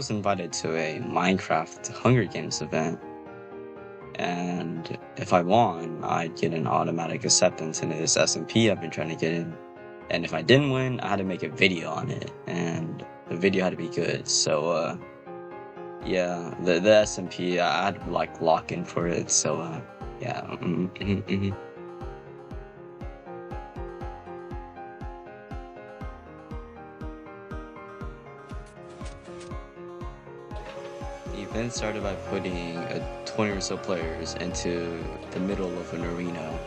was invited to a Minecraft Hunger Games event, and if I won, I'd get an automatic acceptance into this SMP I've been trying to get in. And if I didn't win, I had to make a video on it, and the video had to be good. So, yeah, the SMP, I had to like lock in for it. So, yeah. The event started by putting 20 or so players into the middle of an arena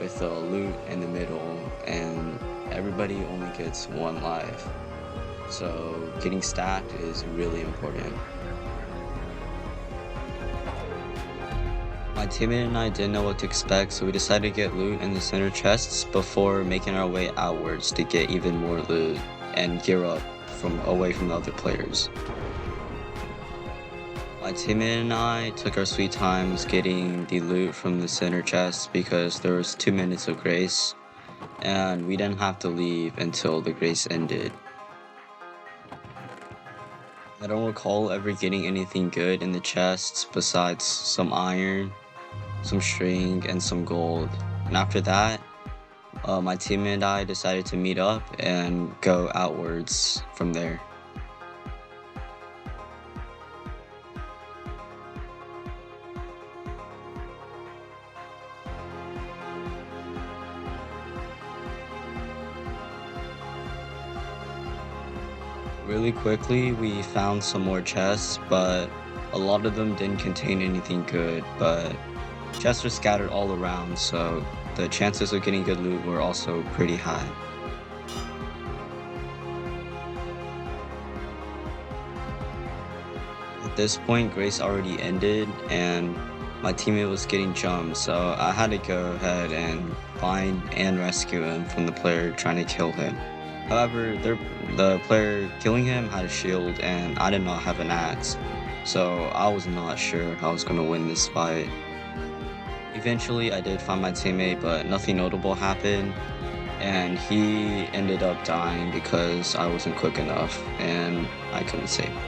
with a loot in the middle, and everybody only gets one life. So getting stacked is really important. My teammate and I didn't know what to expect, so we decided to get loot in the center chests before making our way outwards to get even more loot and gear up away from the other players. My teammate and I took our sweet times getting the loot from the center chest because there was 2 minutes of grace, and we didn't have to leave until the grace ended. I don't recall ever getting anything good in the chests besides some iron, some string, and some gold. And after that, my teammate and I decided to meet up and go outwards from there. Really quickly, we found some more chests, but a lot of them didn't contain anything good, but chests were scattered all around, so the chances of getting good loot were also pretty high. At this point, grace already ended, and my teammate was getting jumped, so I had to go ahead and find and rescue him from the player trying to kill him. However, the player killing him had a shield, and I did not have an axe, so I was not sure how I was going to win this fight. Eventually, I did find my teammate, but nothing notable happened, and he ended up dying because I wasn't quick enough, and I couldn't save him.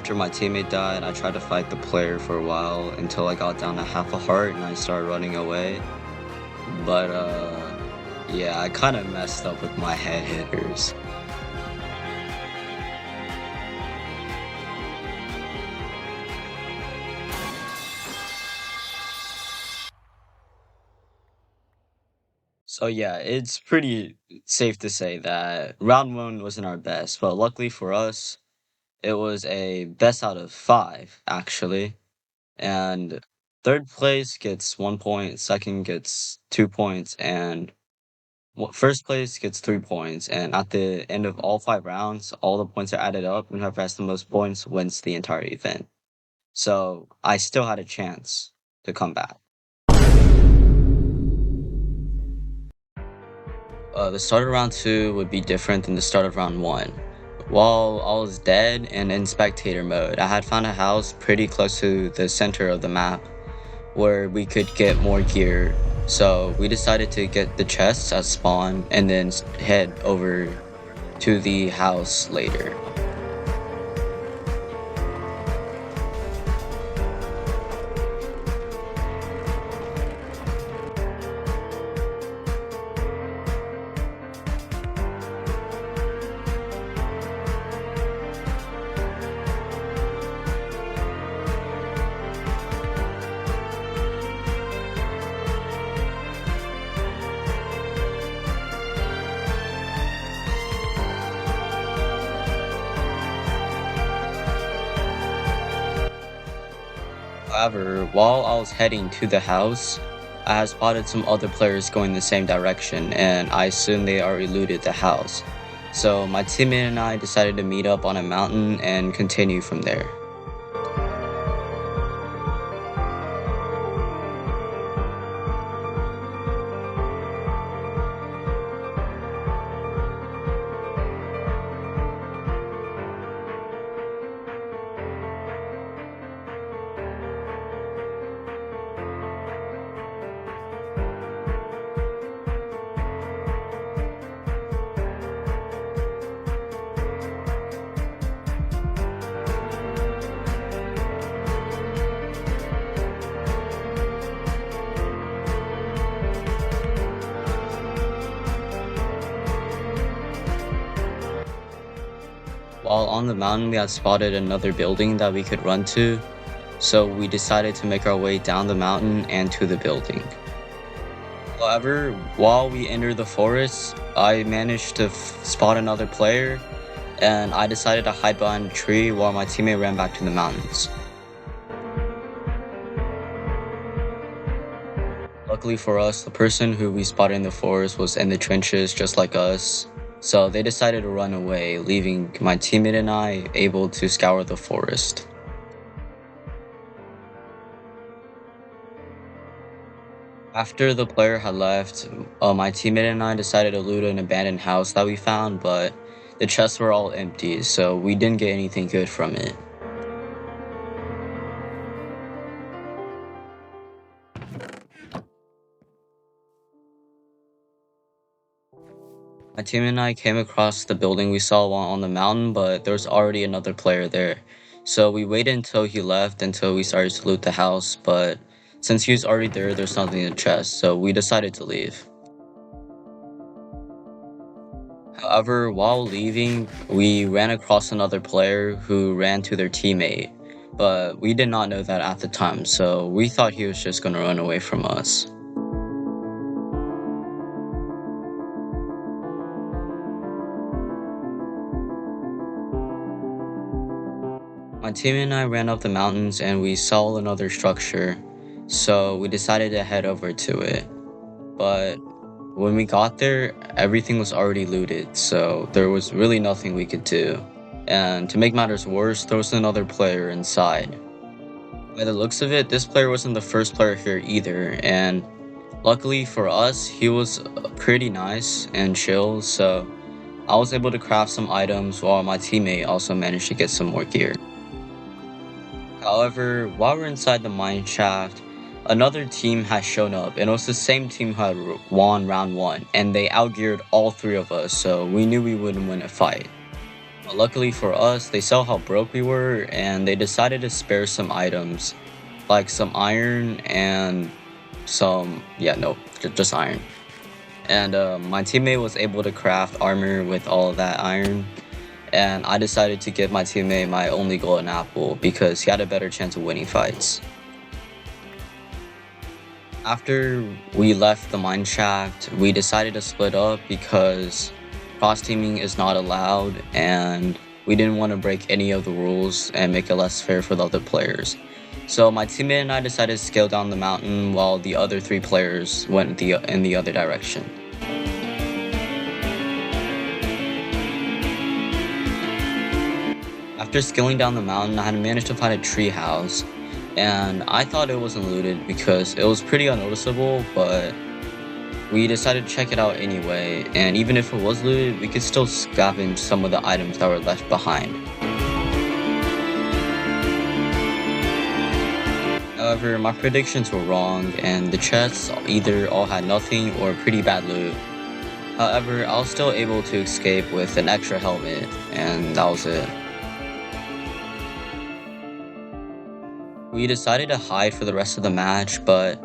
After my teammate died, I tried to fight the player for a while until I got down to half a heart and I started running away. But yeah, I kind of messed up with my head hitters. So yeah, it's pretty safe to say that round 1 wasn't our best, but luckily for us, it was a best out of 5, actually. And third place gets 1 point, second gets 2 points, and first place gets 3 points. And at the end of all 5 rounds, all the points are added up, and whoever has the most points wins the entire event. So I still had a chance to come back. The start of round 2 would be different than the start of round 1. While I was dead and in spectator mode, I had found a house pretty close to the center of the map where we could get more gear. So we decided to get the chests at spawn and then head over to the house later. However, while I was heading to the house, I had spotted some other players going the same direction, and I assumed they already looted the house. So my teammate and I decided to meet up on a mountain and continue from there. While on the mountain, we had spotted another building that we could run to, so we decided to make our way down the mountain and to the building. However, while we entered the forest, I managed to spot another player, and I decided to hide behind a tree while my teammate ran back to the mountains. Luckily for us, the person who we spotted in the forest was in the trenches just like us, so they decided to run away, leaving my teammate and I able to scour the forest. After the player had left, my teammate and I decided to loot an abandoned house that we found, but the chests were all empty, so we didn't get anything good from it. My team and I came across the building we saw on the mountain, but there was already another player there. So we waited until he left until we started to loot the house, but since he was already there, there's nothing in the chest, so we decided to leave. However, while leaving, we ran across another player who ran to their teammate, but we did not know that at the time, so we thought he was just gonna run away from us. My team and I ran up the mountains and we saw another structure, so we decided to head over to it. But when we got there, everything was already looted, so there was really nothing we could do. And to make matters worse, there was another player inside. By the looks of it, this player wasn't the first player here either, and luckily for us, he was pretty nice and chill, so I was able to craft some items while my teammate also managed to get some more gear. However, while we're inside the mine shaft, another team has shown up, and it was the same team who had won round 1, and they outgeared all 3 of us, so we knew we wouldn't win a fight. But luckily for us, they saw how broke we were, and they decided to spare some items, like some iron and some, just iron. And my teammate was able to craft armor with all of that iron, and I decided to give my teammate my only golden apple because he had a better chance of winning fights. After we left the mine shaft, we decided to split up because cross-teaming is not allowed, and we didn't want to break any of the rules and make it less fair for the other players. So my teammate and I decided to scale down the mountain while the other 3 players went in the other direction. After scaling down the mountain, I had managed to find a tree house, and I thought it wasn't looted because it was pretty unnoticeable, but we decided to check it out anyway, and even if it was looted, we could still scavenge some of the items that were left behind. However, my predictions were wrong, and the chests either all had nothing or pretty bad loot. However, I was still able to escape with an extra helmet, and that was it. We decided to hide for the rest of the match, but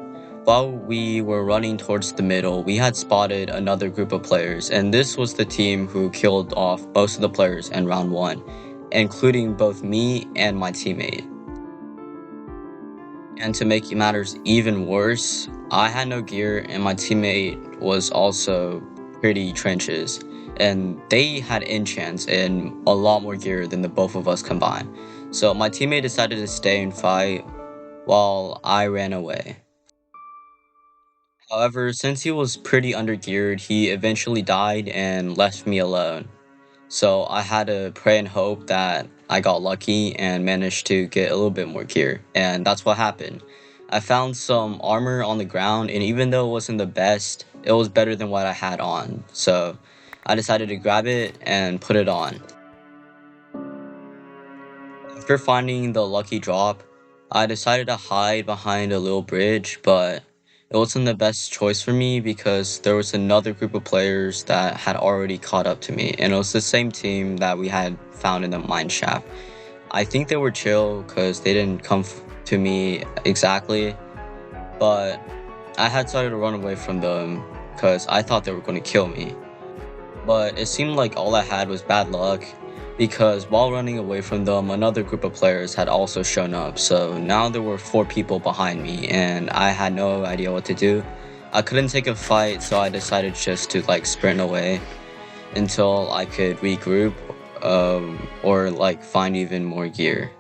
while we were running towards the middle, we had spotted another group of players, and this was the team who killed off most of the players in round 1, including both me and my teammate. And to make matters even worse, I had no gear and my teammate was also pretty trenches, and they had enchants and a lot more gear than the both of us combined. So my teammate decided to stay and fight while I ran away. However, since he was pretty undergeared, he eventually died and left me alone. So I had to pray and hope that I got lucky and managed to get a little bit more gear, and that's what happened. I found some armor on the ground, and even though it wasn't the best, it was better than what I had on. So I decided to grab it and put it on. After finding the lucky drop, I decided to hide behind a little bridge, but it wasn't the best choice for me because there was another group of players that had already caught up to me, and it was the same team that we had found in the mine shaft. I think they were chill because they didn't come to me exactly, but I had started to run away from them because I thought they were going to kill me. But it seemed like all I had was bad luck, because while running away from them, another group of players had also shown up. So now there were 4 people behind me, and I had no idea what to do. I couldn't take a fight, so I decided just to like sprint away until I could regroup, or like find even more gear.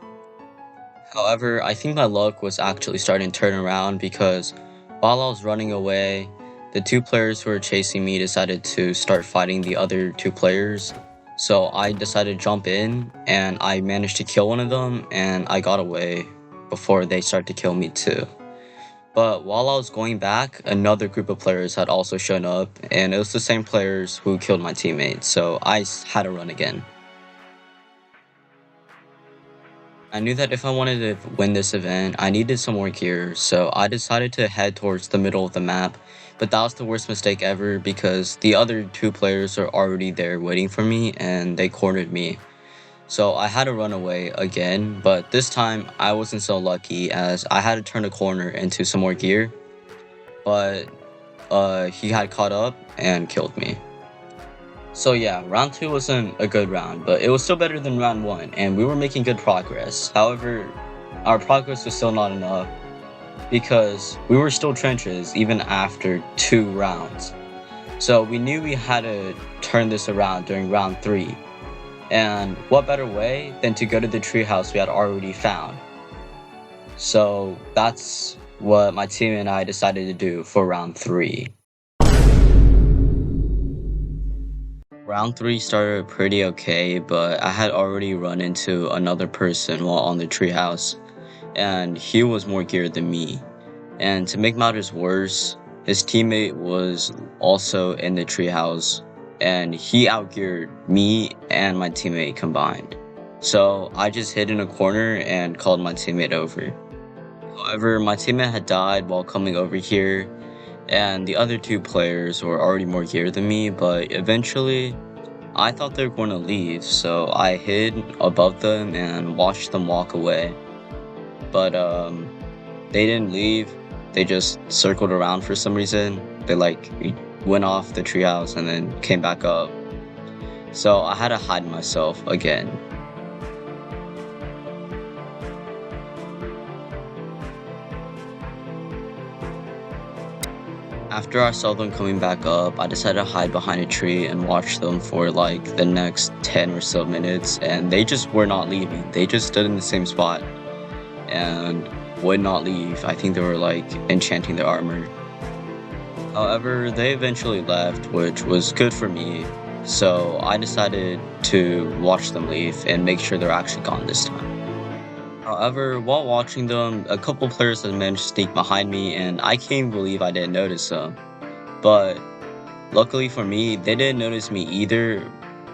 However, I think my luck was actually starting to turn around because while I was running away, the 2 players who were chasing me decided to start fighting the other 2 players. So I decided to jump in and I managed to kill one of them and I got away before they started to kill me too. But while I was going back, another group of players had also shown up and it was the same players who killed my teammate, so I had to run again. I knew that if I wanted to win this event, I needed some more gear, so I decided to head towards the middle of the map, but that was the worst mistake ever because the other 2 players are already there waiting for me and they cornered me. So I had to run away again, but this time I wasn't so lucky as I had to turn a corner into some more gear, but he had caught up and killed me. So yeah, round 2 wasn't a good round, but it was still better than round 1, and we were making good progress. However, our progress was still not enough, because we were still trenches even after 2 rounds. So we knew we had to turn this around during round 3, and what better way than to go to the treehouse we had already found. So that's what my team and I decided to do for round 3. Round 3 started pretty okay, but I had already run into another person while on the treehouse, and he was more geared than me. And to make matters worse, his teammate was also in the treehouse, and he outgeared me and my teammate combined. So I just hid in a corner and called my teammate over. However, my teammate had died while coming over here, and the other 2 players were already more geared than me, but eventually I thought they were going to leave, so I hid above them and watched them walk away. But they didn't leave, they just circled around for some reason. They like went off the treehouse and then came back up. So I had to hide myself again. After I saw them coming back up, I decided to hide behind a tree and watch them for like the next 10 or so minutes, and they just were not leaving. They just stood in the same spot and would not leave. I think they were like enchanting their armor. However, they eventually left, which was good for me, so I decided to watch them leave and make sure they're actually gone this time. However, while watching them, a couple players had managed to sneak behind me, and I can't believe I didn't notice them. But luckily for me, they didn't notice me either,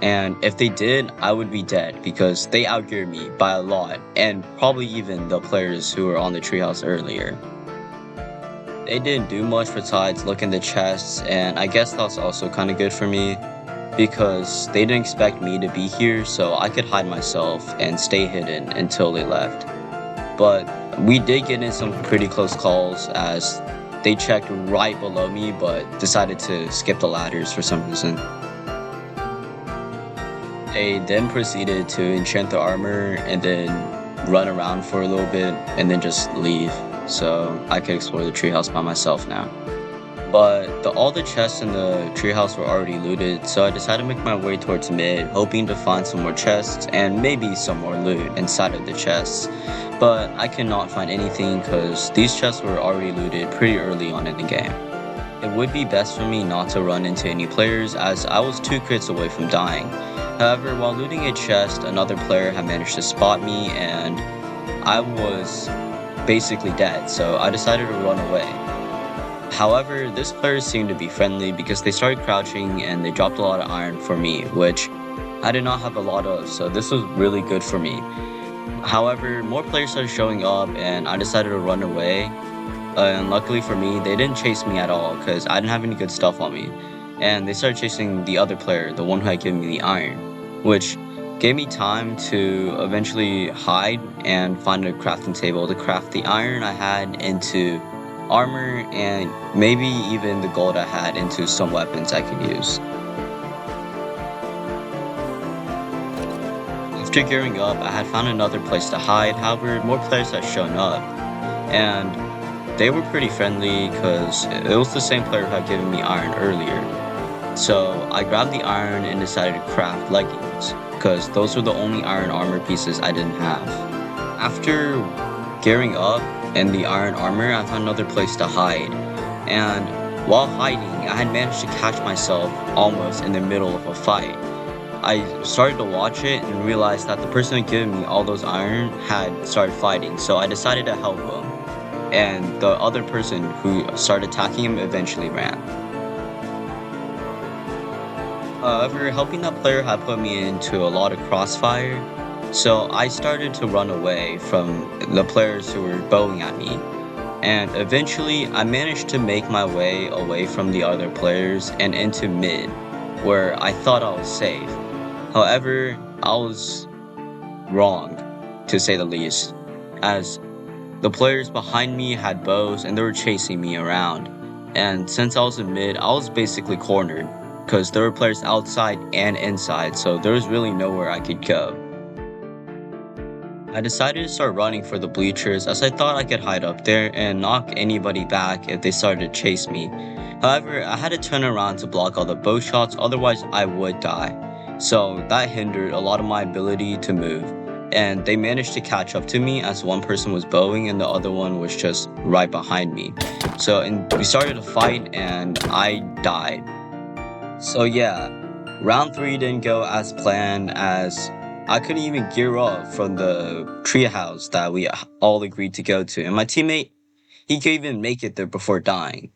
and if they did, I would be dead because they outgeared me by a lot, and probably even the players who were on the treehouse earlier. They didn't do much besides look in the chests, and I guess that's also kind of good for me, because they didn't expect me to be here, so I could hide myself and stay hidden until they left. But we did get in some pretty close calls as they checked right below me but decided to skip the ladders for some reason. They then proceeded to enchant their armor and then run around for a little bit and then just leave, so I could explore the treehouse by myself now. But all the chests in the treehouse were already looted, so I decided to make my way towards mid, hoping to find some more chests and maybe some more loot inside of the chests. But I could not find anything because these chests were already looted pretty early on in the game. It would be best for me not to run into any players as I was 2 crits away from dying. However, while looting a chest, another player had managed to spot me and I was basically dead, so I decided to run away. However, this player seemed to be friendly because they started crouching and they dropped a lot of iron for me, which I did not have a lot of, so this was really good for me. However, more players started showing up and I decided to run away, and luckily for me, they didn't chase me at all because I didn't have any good stuff on me, and they started chasing the other player, the one who had given me the iron, which gave me time to eventually hide and find a crafting table to craft the iron I had into armor and maybe even the gold I had into some weapons I could use. After gearing up, I had found another place to hide. However, more players had shown up, and they were pretty friendly because it was the same player who had given me iron earlier. So I grabbed the iron and decided to craft leggings, because those were the only iron armor pieces I didn't have. After gearing up in the iron armor, I found another place to hide, and while hiding, I had managed to catch myself almost in the middle of a fight. I started to watch it and realized that the person who had given me all those iron had started fighting, so I decided to help him, and the other person who started attacking him eventually ran. However, helping that player had put me into a lot of crossfire, so I started to run away from the players who were bowing at me, and eventually I managed to make my way away from the other players and into mid, where I thought I was safe. However, I was wrong, to say the least, as the players behind me had bows and they were chasing me around, and since I was in mid, I was basically cornered, because there were players outside and inside, so there was really nowhere I could go. I decided to start running for the bleachers, as I thought I could hide up there and knock anybody back if they started to chase me. However, I had to turn around to block all the bow shots, otherwise I would die. So that hindered a lot of my ability to move, and they managed to catch up to me as one person was bowing and the other one was just right behind me. So we started to fight and I died. So yeah, round 3 didn't go as planned, as I couldn't even gear up from the treehouse that we all agreed to go to, and my teammate, he could even make it there before dying.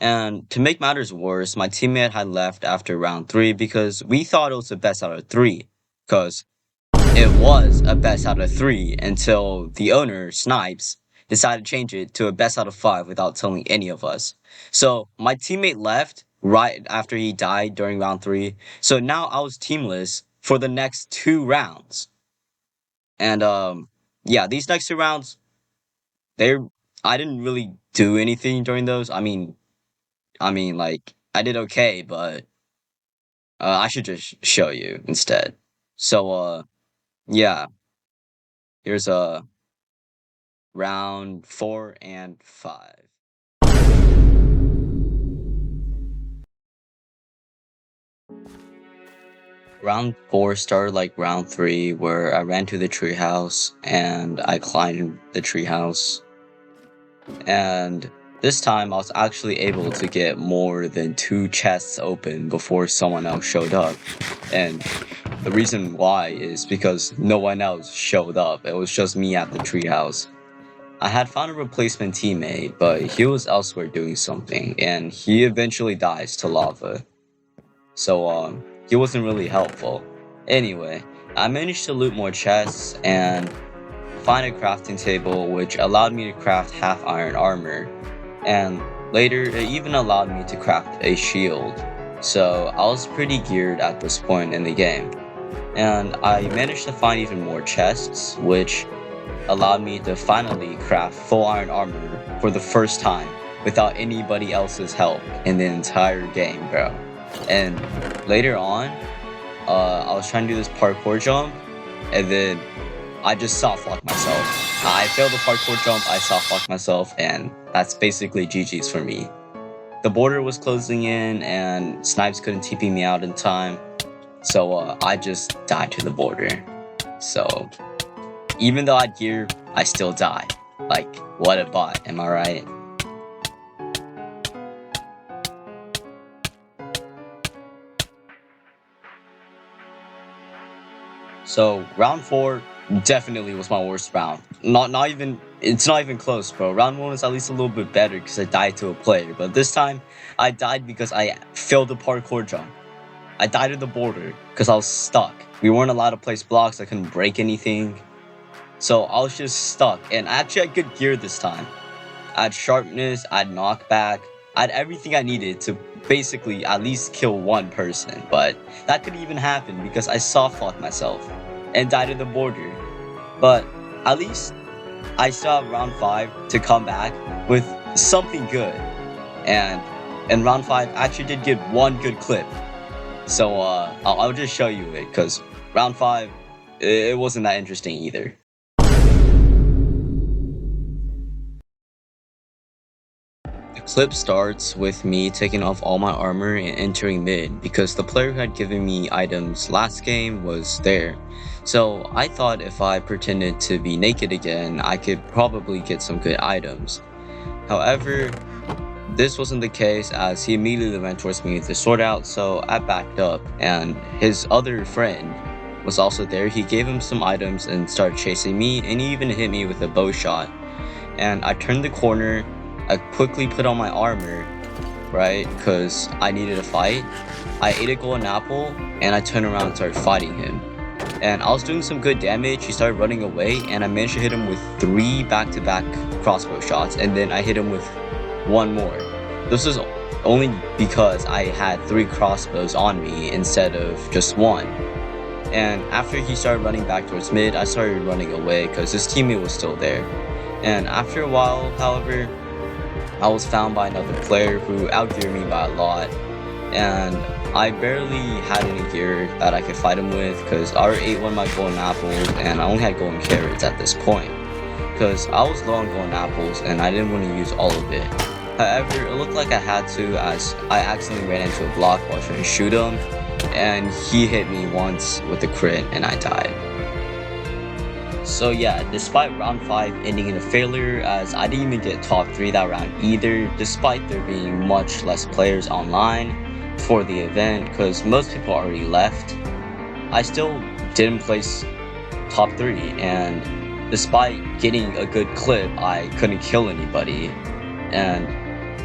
And to make matters worse, my teammate had left after round 3 because we thought it was the best out of 3, because it was a best out of 3 until the owner, Snipes, decided to change it to a best out of 5 without telling any of us. So my teammate left right after he died during round 3, so now I was teamless for the next 2 rounds. And yeah, these next 2 rounds, I didn't really do anything during those. I mean, like, I did okay, but I should just show you instead. So yeah, here's round 4 and 5. Round 4 started like round 3, where I ran to the treehouse and I climbed the treehouse. And this time I was actually able to get more than 2 chests open before someone else showed up. And the reason why is because no one else showed up. It was just me at the treehouse. I had found a replacement teammate, but he was elsewhere doing something, and he eventually dies to lava. So he wasn't really helpful. Anyway, I managed to loot more chests and find a crafting table, which allowed me to craft half iron armor, and later it even allowed me to craft a shield. So I was pretty geared at this point in the game, and I managed to find even more chests, which allowed me to finally craft full iron armor for the first time without anybody else's help in the entire game, bro. And later on, I was trying to do this parkour jump, and then I just soft-locked myself. I failed the parkour jump, I soft-locked myself, and that's basically GG's for me. The border was closing in, and Snipes couldn't TP me out in time, so I just died to the border. So even though I had gear, I still died. Like, what a bot, am I right? So round 4 definitely was my worst round. It's not even close, bro. Round 1 was at least a little bit better because I died to a player, but this time I died because I failed the parkour jump. I died at the border because I was stuck. We weren't allowed to place blocks, I couldn't break anything. So I was just stuck, and I actually had good gear this time. I had sharpness, I had knockback, I had everything I needed to basically at least kill one person, but that could even happen because I soft-locked myself and died at the border. But at least I still have round 5 to come back with something good. And in round 5, I actually did get one good clip. So I'll just show you it, because round 5, it wasn't that interesting either. The clip starts with me taking off all my armor and entering mid because the player who had given me items last game was there. So I thought if I pretended to be naked again, I could probably get some good items. However, this wasn't the case as he immediately went towards me with his sword out, so I backed up and his other friend was also there. He gave him some items and started chasing me, and he even hit me with a bow shot. And I turned the corner, I quickly put on my armor, right, because I needed a fight. I ate a golden apple, and I turned around and started fighting him. And I was doing some good damage, he started running away, and I managed to hit him with 3 back-to-back crossbow shots, and then I hit him with 1 more. This was only because I had 3 crossbows on me instead of just 1. And after he started running back towards mid, I started running away because his teammate was still there. And after a while, however, I was found by another player who outgeared me by a lot, and I barely had any gear that I could fight him with because I already ate one of my golden apples and I only had golden carrots at this point because I was low on golden apples and I didn't want to use all of it. However, it looked like I had to as I accidentally ran into a block while trying to shoot him, and he hit me once with a crit and I died. So yeah, despite round 5 ending in a failure as I didn't even get top 3 that round either, despite there being much less players online for the event because most people already left, I still didn't place top 3, and despite getting a good clip, I couldn't kill anybody, and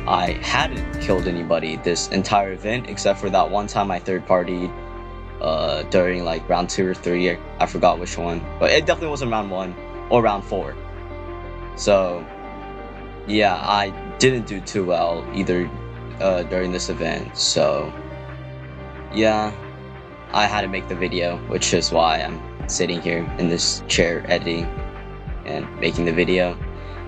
I hadn't killed anybody this entire event except for that one time I third partied during like round 2 or 3, I forgot which one, but it definitely wasn't round 1 or round 4. So yeah, I didn't do too well either during this event, so yeah, I had to make the video, which is why I'm sitting here in this chair editing and making the video.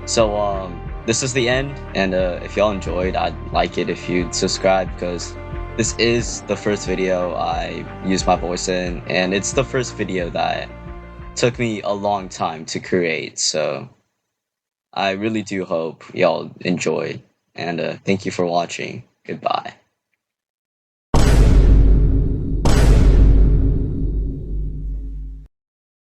So this is the end, and if y'all enjoyed, I'd like it if you'd subscribe because this is the first video I used my voice in, and it's the first video that took me a long time to create, so I really do hope y'all enjoyed, and thank you for watching. Goodbye.